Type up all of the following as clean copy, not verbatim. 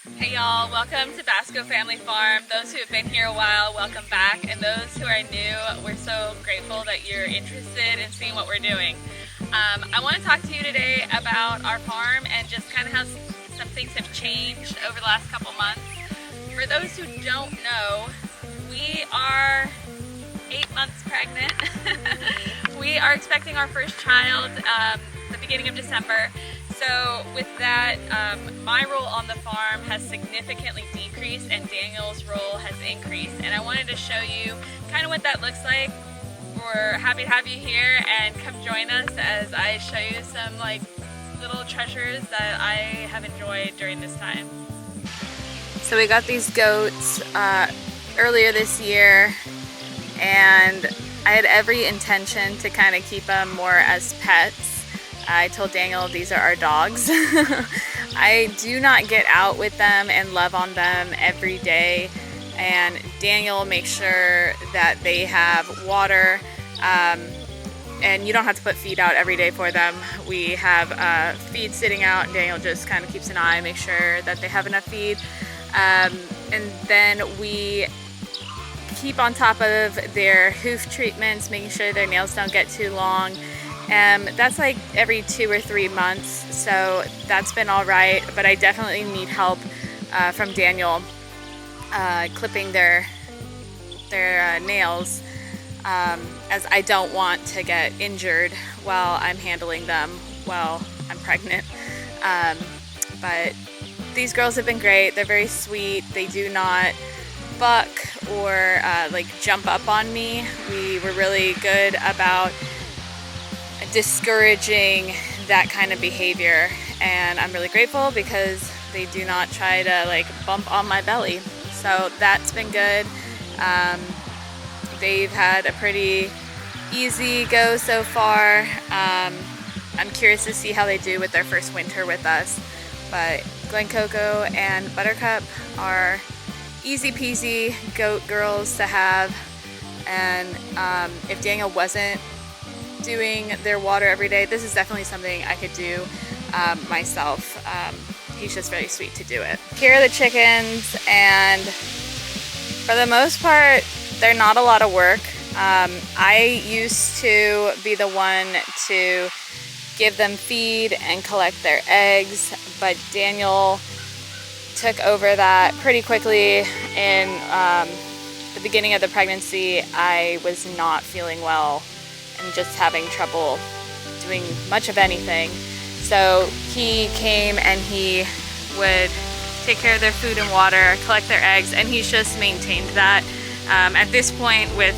Hey y'all, welcome to Basco Family Farm. Those who have been here a while, welcome back. And those who are new, we're so grateful that you're interested in seeing what we're doing. I want to talk to you today about our farm and just kind of how some things have changed over the last couple months. For those who don't know, we are 8 months pregnant. We are expecting our first child the beginning of December. So with that, my role on the farm has significantly decreased and Daniel's role has increased. And I wanted to show you kind of what that looks like. We're happy to have you here and come join us as I show you some little treasures that I have enjoyed during this time. So we got these goats earlier this year, and I had every intention to kind of keep them more as pets. I told Daniel these are our dogs. I do not get out with them and love on them every day, and Daniel makes sure that they have water, and you don't have to put feed out every day for them. We have feed sitting out and Daniel just kind of keeps an eye, make sure that they have enough feed, and then we keep on top of their hoof treatments, making sure their nails don't get too long. That's like every 2 or 3 months, so that's been all right, but I definitely need help from Daniel clipping their nails, as I don't want to get injured while I'm handling them while I'm pregnant. But these girls have been great. They're very sweet. They do not buck or jump up on me. We were really good about discouraging that kind of behavior, and I'm really grateful because they do not try to bump on my belly, so that's been good. They've had a pretty easy go so far. I'm curious to see how they do with their first winter with us, but Glen Coco and Buttercup are easy peasy goat girls to have, and if Daniel wasn't doing their water every day, this is definitely something I could do myself. He's just very sweet to do it. Here are the chickens, and for the most part they're not a lot of work. I used to be the one to give them feed and collect their eggs, but Daniel took over that pretty quickly. In the beginning of the pregnancy, I was not feeling well and just having trouble doing much of anything. So he came and he would take care of their food and water, collect their eggs, and he's just maintained that. At this point, with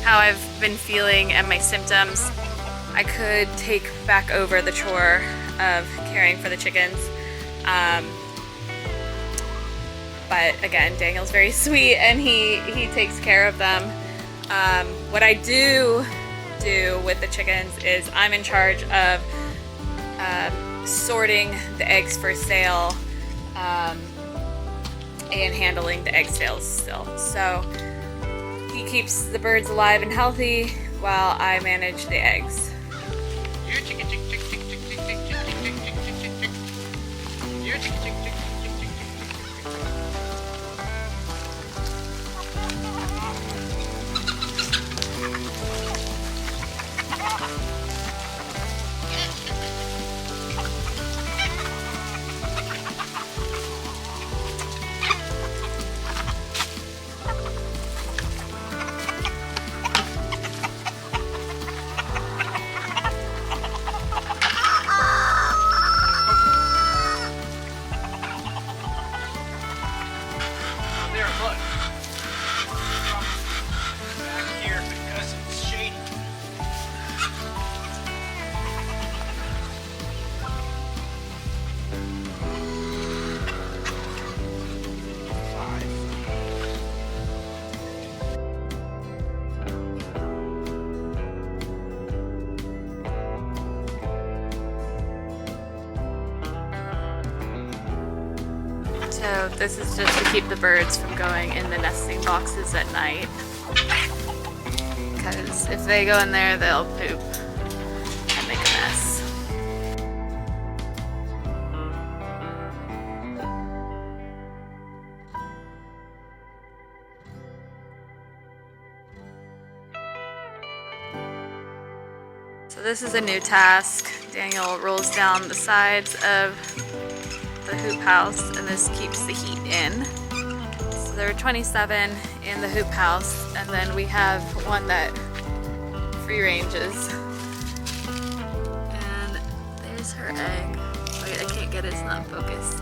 how I've been feeling and my symptoms, I could take back over the chore of caring for the chickens. But again, Daniel's very sweet and he takes care of them. What I do with the chickens is I'm in charge of sorting the eggs for sale and handling the egg sales still. So he keeps the birds alive and healthy while I manage the eggs. So this is just to keep the birds from going in the nesting boxes at night, because if they go in there, they'll poop and make a mess. this is a new task. Daniel rolls down the sides of the hoop house and this keeps the heat in. So there are 27 in the hoop house, and then we have one that free ranges. And there's her egg. Wait, I can't get it, it's not focused.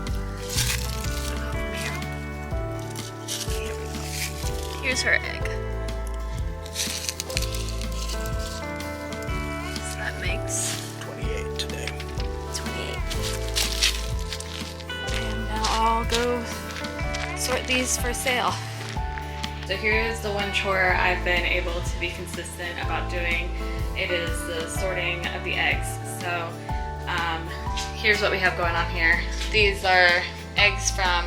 Here we go. Here's her egg. So that makes 28 today. 28. And now I'll go sort these for sale. So here is the one chore I've been able to be consistent about doing. It is the sorting of the eggs. So here's what we have going on here. These are eggs from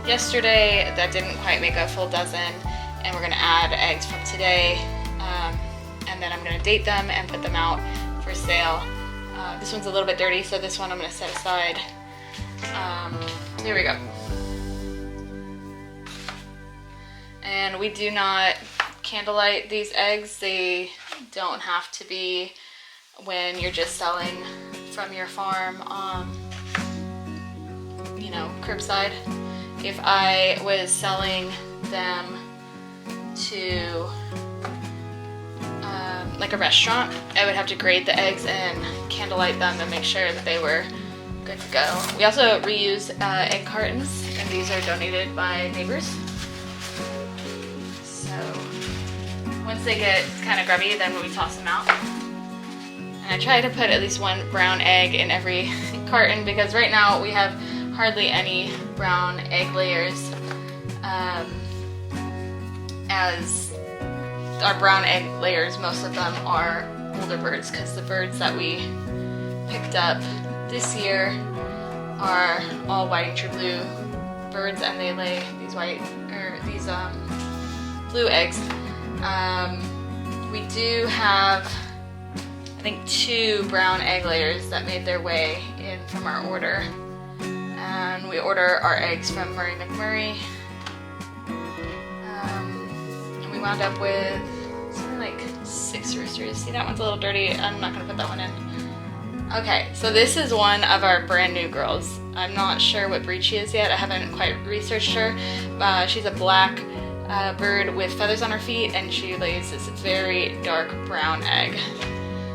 yesterday that didn't quite make a full dozen, and we're gonna add eggs from today, and then I'm gonna date them and put them out for sale. This one's a little bit dirty, so this one I'm gonna set aside. Here we go. And we do not candlelight these eggs. They don't have to be when you're just selling from your farm, you know, curbside. If I was selling them to like a restaurant, I would have to grate the eggs and candlelight them and make sure that they were good to go. We also reuse egg cartons, and these are donated by neighbors. So once they get kind of grubby, then we toss them out. And I try to put at least one brown egg in every carton, because right now we have hardly any brown egg layers, as our brown egg layers, most of them are older birds, because the birds that we picked up this year are all whiting true blue birds, and they lay these blue eggs. We do have, I think, 2 brown egg layers that made their way in from our order, and we order our eggs from Murray McMurray, and we wound up with something like 6 roosters. See, that one's a little dirty. I'm not gonna put that one in. Okay, so this is one of our brand new girls. I'm not sure what breed she is yet. I haven't quite researched her. She's a black bird with feathers on her feet, and she lays this very dark brown egg.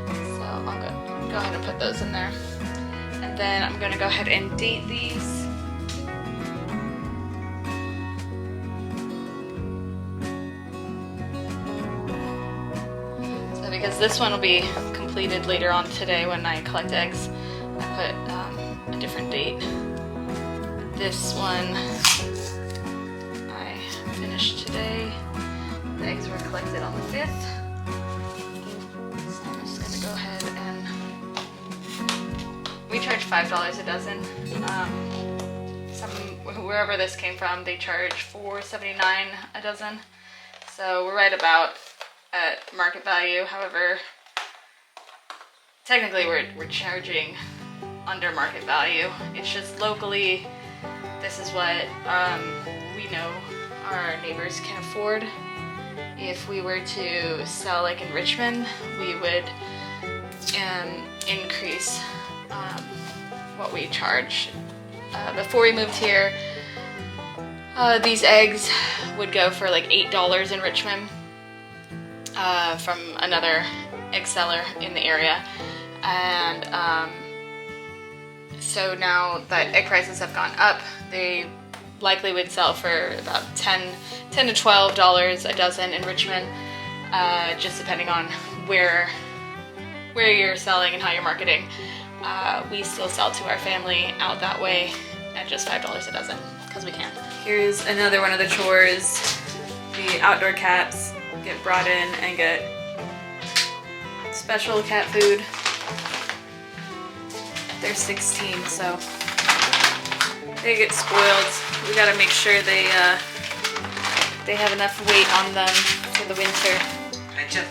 So I'll go ahead and put those in there. And then I'm gonna go ahead and date these. So because this one will be completed later on today when I collect eggs, I put a different date. This one I finished today. The eggs were collected on the 5th. So I'm just gonna go ahead and, we charge $5 a dozen. Wherever this came from, they charge $4.79 a dozen. So we're right about at market value. However, technically we're charging under market value. It's just locally, this is what we know our neighbors can afford. If we were to sell like in Richmond, we would increase what we charge. Before we moved here, these eggs would go for like $8 in Richmond from another egg seller in the area, and so now that egg prices have gone up, they likely would sell for about $10 to $12 a dozen in Richmond, just depending on where you're selling and how you're marketing. We still sell to our family out that way at just $5 a dozen, because we can. Here's another one of the chores. The outdoor cats get brought in and get special cat food. They're 16, so they get spoiled. We gotta make sure they have enough weight on them for the winter. I just